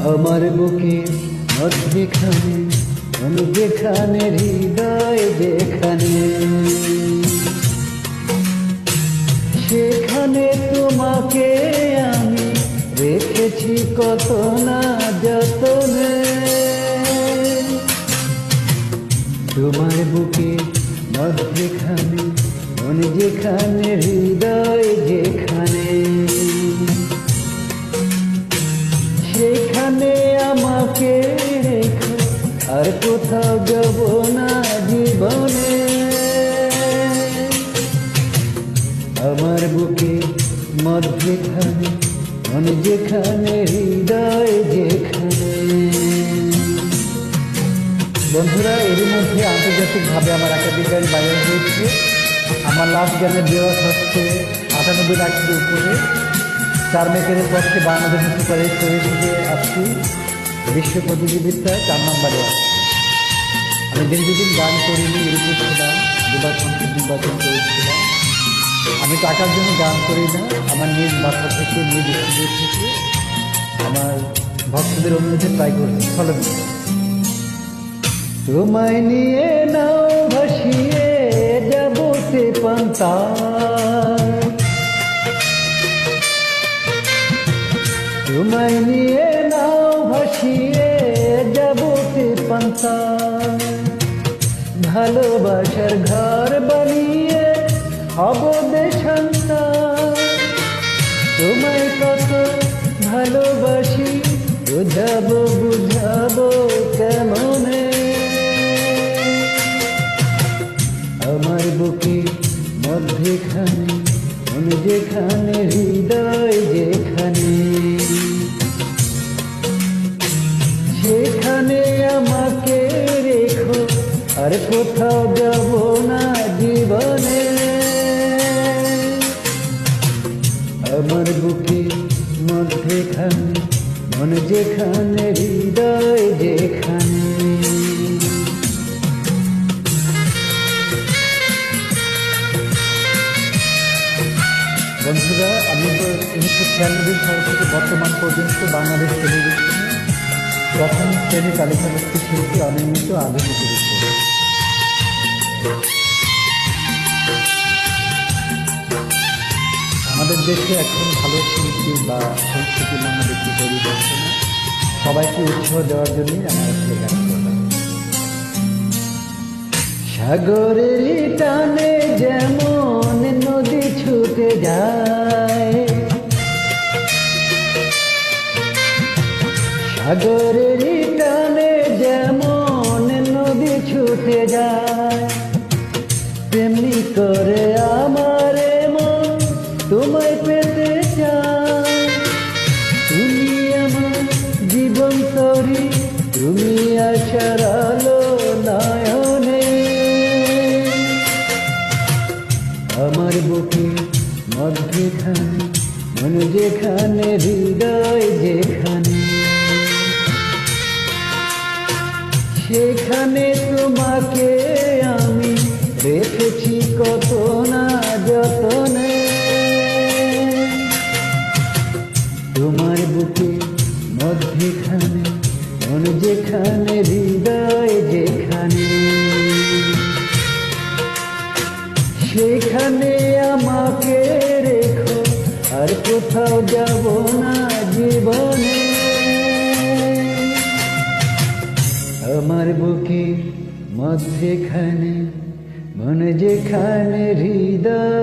আমার বুকে মধ্যখানে আমি যেখানে হৃদয় যেখানে সেখানে তোমাকে আমি রেখেছি কত না যতনে। তোমার বুকে মধ্যখানে আমি যেখানে হৃদয় যেখানে সেখানে আমাকে রেখো আর কোথাও যাব না জীবনে। আমার বুকে মধ্যখানে আমি যেখানে হৃদয় যেখানে। বন্ধুরা, এরই মধ্যে আন্তর্জাতিকভাবে আমার একাধিক গান ভাইরাল হয়েছে। আমার লাস্ট গানের দেওয়া হচ্ছে 98 লাখের উপরে। 4 মেকের পক্ষে বাংলাদেশ সুপারহিট হয়েছে আসছি বিশ্ব প্রতিযোগিতা 4 নম্বরে আছে। আমি দীর্ঘদিন গান করিনি, এরকম ছিলাম, দুবার সংসদ নির্বাচন করেছিলাম। আমি টাকার জন্য গান করি না, আমার নিজ মাথা থেকে নিজ স্টুডিও থেকে আমার ভক্তদের অনুরোধে ট্রাই করছি। Follow me. তোমায় নিয়ে নাও ভাসিয়ে যাব সে পান্তা, তোমায় নিয়ে নাও ভাসিয়ে যাব সে পান্তা। ভালোবাসার ঘর বানিয়ে হব দেশান্তা। তোমায় কত ভালোবাসি বুঝাবো বুঝাবো কেমনে। আমার বুকে মধ্যখানে আমি যেখানে হৃদয় যেখানে সেখানে আমাকে রেখো আর কোথাও যাব না জীবনে। আমার বুকে মধ্যখানে মন যেখানে হৃদয় যেখানে। বন্ধুরা, আমি তো 1996 সাল থেকে বর্তমান পর্যন্ত বাংলাদেশ টেলিভিশনে প্রথম শ্রেণী তালিকাভুক্ত শিল্পী অনিয়মিত আধুনিক রূপে। আমাদের দেশে এখন ভালো শিল্পী বা সংস্কৃতি বাংলাদেশে তৈরি হচ্ছে না। সবাইকে উৎসাহ দেওয়ার জন্যই আমরা আসলে গান করলাম। সাগরের টানে যেমন নদী ছুটে যায়, সাগরের টানে যেমন নদী ছুটে যায়, তেমনি করে আমার মন তোমায় পেতে চায়। তুমি আমার জীবন তরি, তুমি আশার আলো নয়নে। আমার বুকে মধ্যখানে মন যেখানে হৃদয় যেখানে সেখানে তোমাকে আমি রেখেছি কত না যতনে। তোমার বুকে মধ্যখানে মন যেখানে হৃদয় যেখানে সেখানে আমাকে রেখো আর কোথাও যাব না জীবনে। আমার বুকে মধ্যখানে মন যেখানে হৃদয়